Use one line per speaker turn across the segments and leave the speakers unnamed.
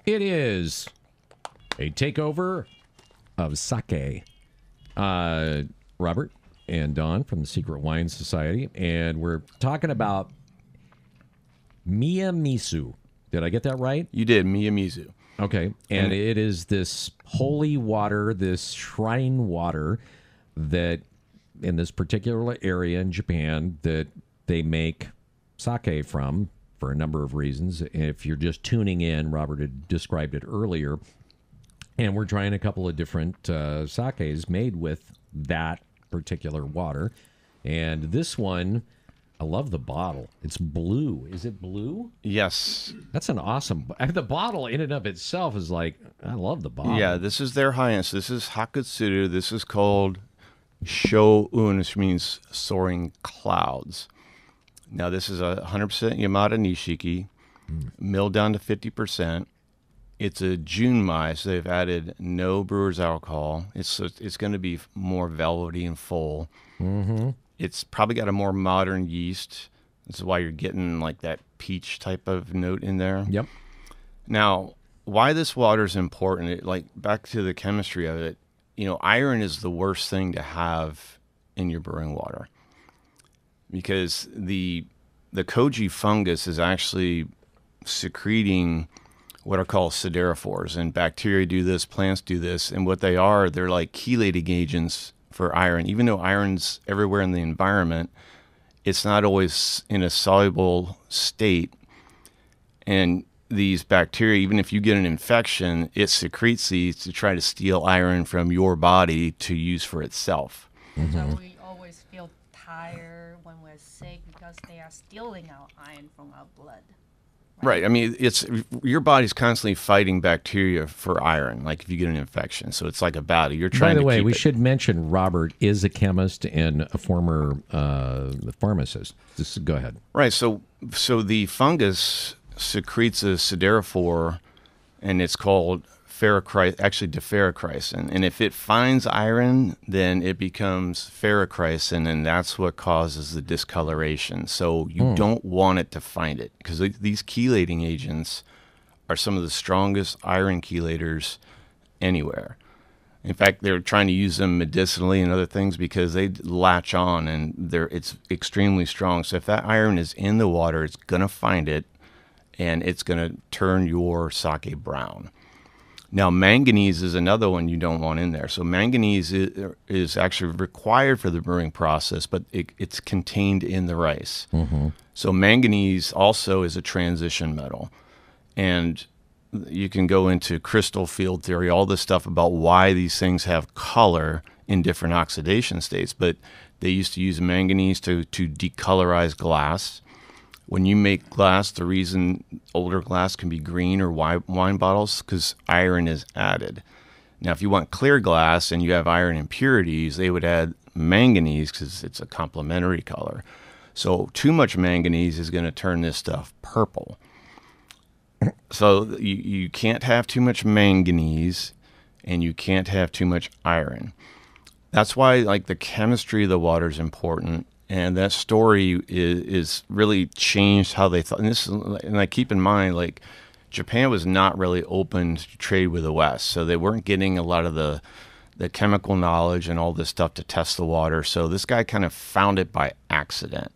It is a takeover of sake. Robert and Don from the Secret Wine Society, and we're talking about Miyamizu. Did I get that right?
You did, Miyamizu.
Okay, and it is this holy water, this shrine water that in this particular area in Japan that they make sake from for a number of reasons. If you're just tuning in, Robert had described it earlier, and we're trying a couple of different sakes made with that particular water. And this one, I love the bottle. It's blue. Is it blue?
Yes.
That's an awesome... The bottle in and of itself is like, I love the bottle.
Yeah, this is their high-end. This is HAKUTSURU. This is called Sho-Une, which means soaring clouds. Now, this is 100% Yamada Nishiki, milled down to 50%. It's a Jumai, so they've added no brewer's alcohol. It's going to be more velvety and full.
Mm-hmm.
It's probably got a more modern yeast. This is why you're getting like that peach type of note in there.
Yep.
Now, why this water is important, like back to the chemistry of it, iron is the worst thing to have in your brewing water because the koji fungus is actually secreting what are called siderophores, and bacteria do this, plants do this, and what they are, they're like chelating agents for iron. Even though iron's everywhere in the environment, it's not always in a soluble state, and these bacteria, even if you get an infection, it secretes these to try to steal iron from your body to use for itself.
Mm-hmm. So we always feel tired when we're sick because they are stealing our iron from our blood.
Right. I mean, it's your body's constantly fighting bacteria for iron, like if you get an infection. So it's like a battle. You're trying to
By the way,
keep
we
it.
should mention Robert is a chemist and a former pharmacist. Just go ahead.
Right. So the fungus secretes a siderophore, and it's called deferochrysin. And if it finds iron, then it becomes ferochrysin, and that's what causes the discoloration. So you don't want it to find it because these chelating agents are some of the strongest iron chelators anywhere. In fact, they're trying to use them medicinally and other things because they latch on, and it's extremely strong. So if that iron is in the water, it's going to find it, and it's going to turn your sake brown. Now, manganese is another one you don't want in there. So manganese is actually required for the brewing process, but it's contained in the rice.
Mm-hmm.
So manganese also is a transition metal. And you can go into crystal field theory, all this stuff about why these things have color in different oxidation states. But they used to use manganese to decolorize glass. When you make glass, the reason older glass can be green or wine bottles because iron is added. Now, if you want clear glass and you have iron impurities, they would add manganese because it's a complementary color. So too much manganese is going to turn this stuff purple. So you can't have too much manganese and you can't have too much iron. That's why like the chemistry of the water is important. And that story is really changed how they thought. And I keep in mind, like, Japan was not really open to trade with the West. So they weren't getting a lot of the chemical knowledge and all this stuff to test the water. So this guy kind of found it by accident.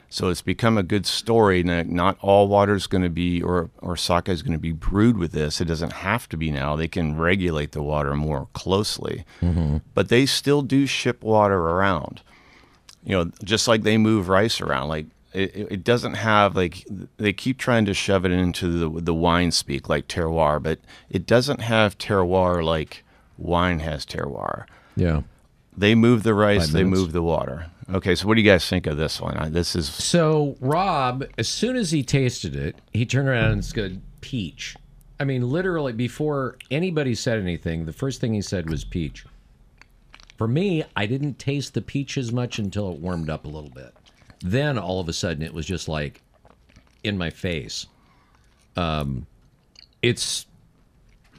So it's become a good story. Not all water is going to be, or sake is going to be brewed with this. It doesn't have to be now. They can regulate the water more closely.
Mm-hmm.
But they still do ship water around. Just like they move rice around, like it doesn't have, like, they keep trying to shove it into the wine speak, like terroir, but it doesn't have terroir like wine has terroir.
Yeah.
They move the rice, they move the water. Okay, so what do you guys think of this one?
So Robb, as soon as he tasted it, he turned around and said, peach. I mean, literally, before anybody said anything, the first thing he said was peach. For me, I didn't taste the peach as much until it warmed up a little bit. Then, all of a sudden, it was just like in my face. This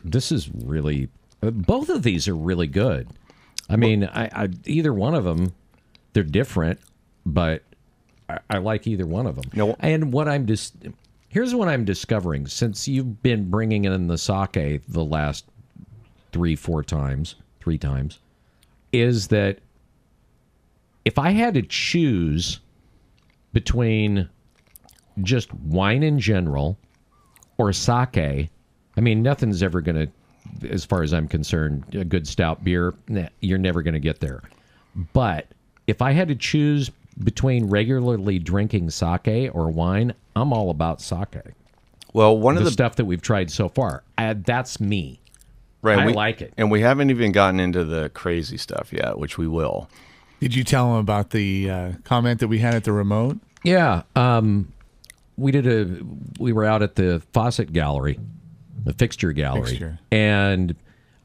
is really... Both of these are really good. I mean, I either one of them, they're different, but I like either one of them.
No.
And what I'm just... Here's what I'm discovering since you've been bringing in the sake the last three times, is that if I had to choose between just wine in general or sake, I mean, nothing's ever going to, as far as I'm concerned, a good stout beer, you're never going to get there. But if I had to choose between regularly drinking sake or wine, I'm all about sake.
Well, one of
The
the
stuff that we've tried so far, that's me.
right,
I
we
like it.
and we haven't even gotten into the crazy stuff yet, which we will.
Did you tell him about the comment that we had at the remote?
Yeah, we were out at the faucet gallery, the fixture gallery,
Fixture.
and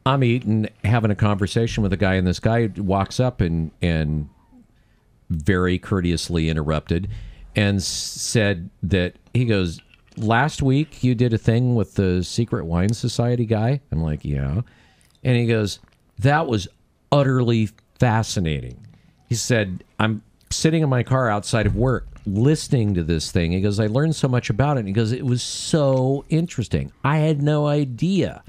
I'm eating, having a conversation with a guy, and this guy walks up and very courteously interrupted and said that, he goes, last week you did a thing with the Secret Wine Society guy? I'm like, yeah. And he goes, that was utterly fascinating. He said, I'm sitting in my car outside of work listening to this thing. He goes, I learned so much about it. And he goes, it was so interesting. I had no idea.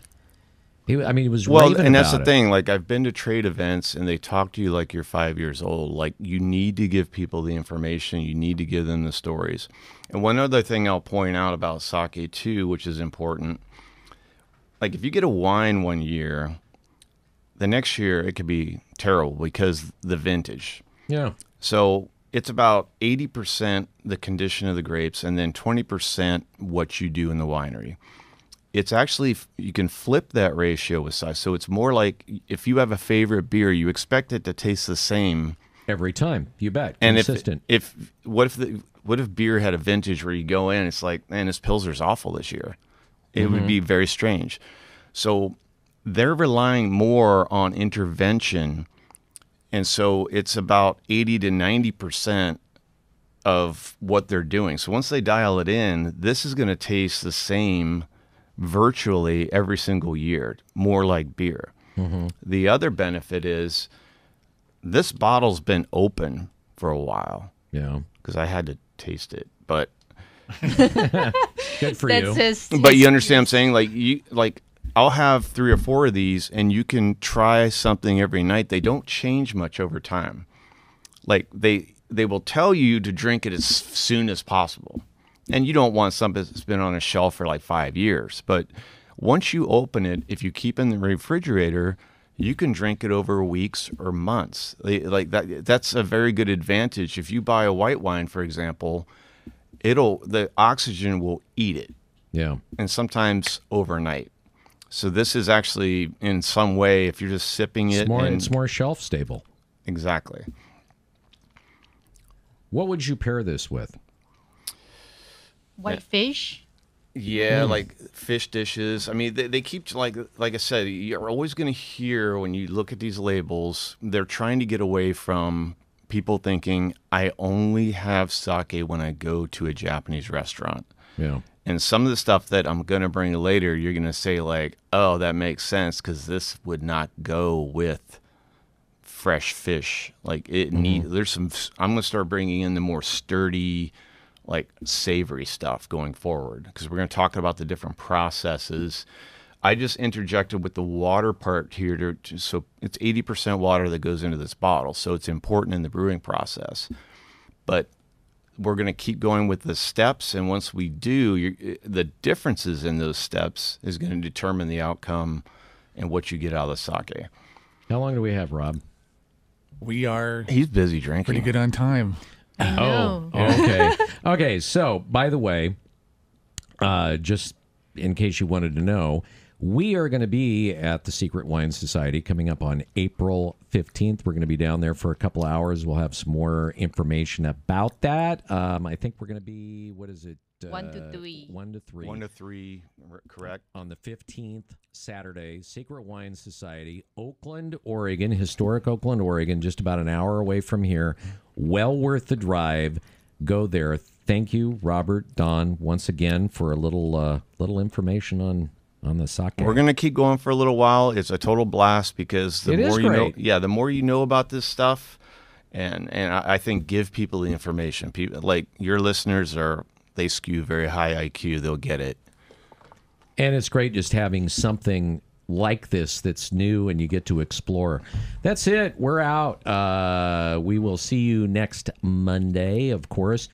He was raving
and that's the
about it.
thing. Like, I've been to trade events, and they talk to you like you're 5 years old. Like, you need to give people the information. You need to give them the stories. And one other thing I'll point out about sake too, which is important. Like, if you get a wine one year, the next year it could be terrible because the vintage.
Yeah.
So it's about 80% the condition of the grapes, and then 20% what you do in the winery. It's actually, you can flip that ratio with size. So it's more like if you have a favorite beer, you expect it to taste the same
Every time, you bet.
And
Consistent.
what if beer had a vintage where you go in, it's like, man, this Pilsner's awful this year. It would be very strange. So they're relying more on intervention, and so it's about 80 to 90% of what they're doing. So once they dial it in, this is going to taste the same virtually every single year, more like beer. The other benefit is this bottle's been open for a while
Yeah.
because I had to taste it, but
Good for you.
but you understand what I'm saying? Like I'll have 3 or 4 of these, and you can try something every night. They don't change much over time. Like they will tell you to drink it as soon as possible. And you don't want something that's been on a shelf for like 5 years. But once you open it, if you keep it in the refrigerator, you can drink it over weeks or months. Like that's a very good advantage. If you buy a white wine, for example, the oxygen will eat it.
Yeah.
And sometimes overnight. So this is actually, in some way, if you're just sipping it.
It's more shelf stable.
Exactly.
What would you pair this with?
White fish.
Yeah, like fish dishes. I mean, they keep, like I said, you're always going to hear when you look at these labels, they're trying to get away from people thinking, I only have sake when I go to a Japanese restaurant.
Yeah.
And some of the stuff that I'm going to bring later, you're going to say like, oh, that makes sense because this would not go with fresh fish. Like I'm going to start bringing in the more sturdy, like savory stuff going forward because we're going to talk about the different processes. I just interjected with the water part here so it's 80% water that goes into this bottle. So it's important in the brewing process. But we're going to keep going with the steps, and once we do, the differences in those steps is going to determine the outcome and what you get out of the sake.
How long do we have, Rob?
We are
He's busy drinking.
pretty good on time.
No.
Okay. Okay. So, by the way, just in case you wanted to know, we are going to be at the Secret Wine Society coming up on April 15th. We're going to be down there for a couple of hours. We'll have some more information about that. I think we're going to be, what is it?
1 to 3.
1 to 3.
1 to 3, correct?
On the 15th, Saturday, Secret Wine Society, Oakland, Oregon, historic Oakland, Oregon, just about an hour away from here. Well worth the drive. Go there. Thank you, Robert, Don, once again for a little information on the sake.
We're going to keep going for a little while. It's a total blast because the more you know, the more you know about this stuff, and I think give people the information. People like your listeners are they skew very high IQ, they'll get it.
And it's great just having something like this that's new and you get to explore. That's it. We're out. We will see you next Monday, of course.